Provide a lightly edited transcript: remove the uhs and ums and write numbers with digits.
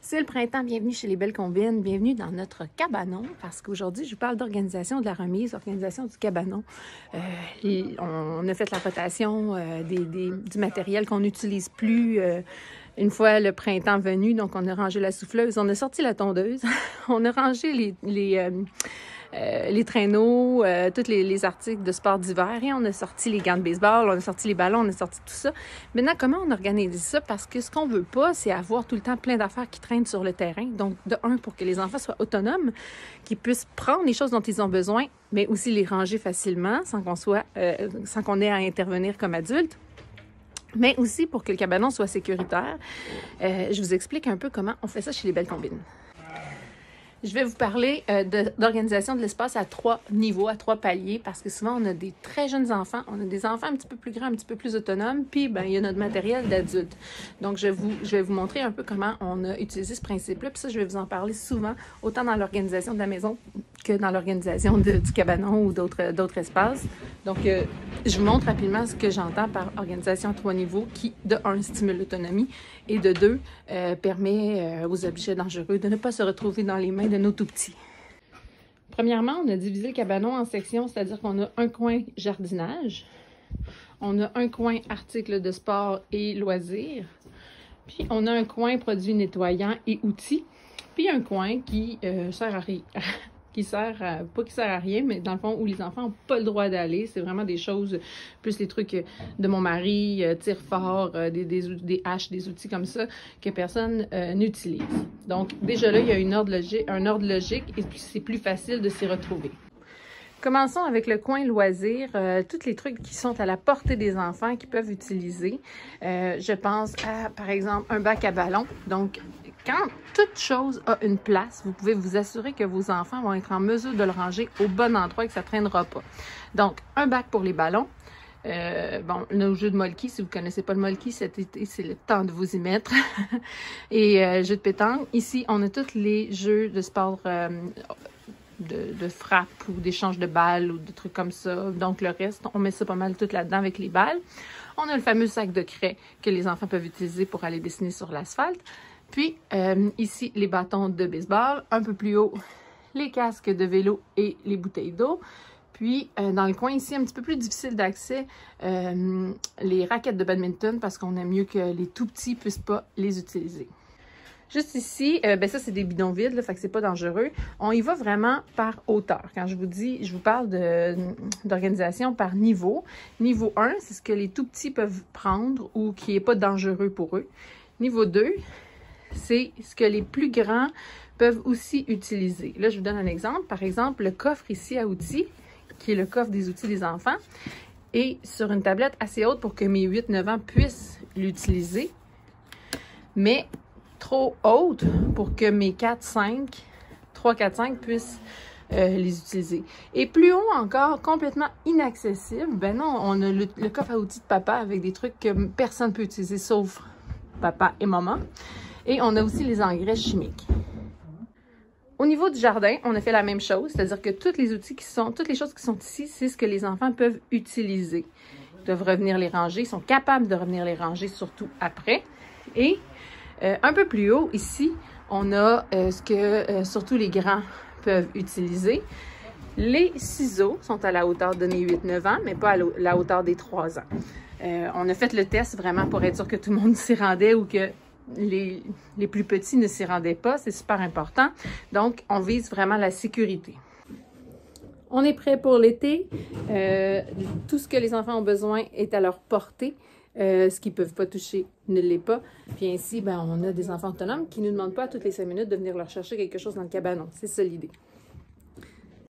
C'est le printemps, bienvenue chez Les Belles Combines, bienvenue dans notre cabanon, parce qu'aujourd'hui, je vous parle d'organisation de la remise, organisation du cabanon. On a fait la rotation du matériel qu'on n'utilise plus une fois le printemps venu, donc on a rangé la souffleuse, on a sorti la tondeuse, on a rangé les traîneaux, tous les articles de sport d'hiver et on a sorti les gants de baseball, on a sorti les ballons, on a sorti tout ça. Maintenant, comment on organise ça? Parce que ce qu'on veut pas, c'est avoir tout le temps plein d'affaires qui traînent sur le terrain. Donc, de un, pour que les enfants soient autonomes, qu'ils puissent prendre les choses dont ils ont besoin, mais aussi les ranger facilement sans qu'on ait à intervenir comme adultes. Mais aussi pour que le cabanon soit sécuritaire. Je vous explique un peu comment on fait ça chez Les Belles Combines. Je vais vous parler d'organisation de l'espace à 3 niveaux, à 3 paliers, parce que souvent, on a des très jeunes enfants, on a des enfants un petit peu plus grands, un petit peu plus autonomes, puis il y a notre matériel d'adulte. Donc, je vais vous montrer un peu comment on a utilisé ce principe-là, puis ça, je vais vous en parler souvent, autant dans l'organisation de la maison que dans l'organisation du cabanon ou d'autres espaces. Donc, je vous montre rapidement ce que j'entends par organisation à 3 niveaux qui, de 1, stimule l'autonomie et de 2, permet aux objets dangereux de ne pas se retrouver dans les mains de nos tout-petits. Premièrement, on a divisé le cabanon en sections, c'est-à-dire qu'on a un coin jardinage, on a un coin articles de sport et loisirs, puis on a un coin produits nettoyants et outils, puis un coin qui sert à rien. Pas qui sert à rien, mais dans le fond, où les enfants n'ont pas le droit d'aller. C'est vraiment des choses, plus les trucs de mon mari, tire fort, des haches, des outils comme ça, que personne n'utilise. Donc, déjà là, il y a un ordre logique et puis c'est plus facile de s'y retrouver. Commençons avec le coin loisirs, tous les trucs qui sont à la portée des enfants qu'ils peuvent utiliser. Je pense à, par exemple, un bac à ballon. Donc, quand toute chose a une place, vous pouvez vous assurer que vos enfants vont être en mesure de le ranger au bon endroit et que ça ne traînera pas. Donc, un bac pour les ballons. Nos jeux de molki, si vous ne connaissez pas le molki, cet été, c'est le temps de vous y mettre. Et jeux de pétanque. Ici, on a tous les jeux de sport de frappe ou d'échange de balles ou de trucs comme ça. Donc, le reste, on met ça pas mal tout là-dedans avec les balles. On a le fameux sac de craie que les enfants peuvent utiliser pour aller dessiner sur l'asphalte. Puis, ici, les bâtons de baseball. Un peu plus haut, les casques de vélo et les bouteilles d'eau. Puis, dans le coin ici, un petit peu plus difficile d'accès, les raquettes de badminton parce qu'on aime mieux que les tout-petits ne puissent pas les utiliser. Juste ici, ça, c'est des bidons vides, là, fait que c'est pas dangereux. On y va vraiment par hauteur. Quand je vous parle d'organisation par niveau. Niveau 1, c'est ce que les tout-petits peuvent prendre ou qui n'est pas dangereux pour eux. Niveau 2, c'est ce que les plus grands peuvent aussi utiliser. Là, je vous donne un exemple. Par exemple, le coffre ici à outils, qui est le coffre des outils des enfants, est sur une tablette assez haute pour que mes 8-9 ans puissent l'utiliser, mais trop haute pour que mes 3, 4, 5 puissent les utiliser. Et plus haut encore, complètement inaccessible, ben non, on a le coffre à outils de papa avec des trucs que personne ne peut utiliser sauf papa et maman. Et on a aussi les engrais chimiques. Au niveau du jardin, on a fait la même chose, c'est-à-dire que toutes les choses qui sont ici, c'est ce que les enfants peuvent utiliser. Ils doivent revenir les ranger, ils sont capables de revenir les ranger, surtout après. Et un peu plus haut, ici, on a ce que surtout les grands peuvent utiliser. Les ciseaux sont à la hauteur de mes 8-9 ans, mais pas à la hauteur des 3 ans. On a fait le test vraiment pour être sûr que tout le monde s'y rendait ou que les plus petits ne s'y rendaient pas. C'est super important. Donc, on vise vraiment la sécurité. On est prêt pour l'été. Tout ce que les enfants ont besoin est à leur portée. Ce qu'ils ne peuvent pas toucher ne l'est pas. Puis ainsi, on a des enfants autonomes qui ne nous demandent pas toutes les 5 minutes de venir leur chercher quelque chose dans le cabanon. C'est ça l'idée.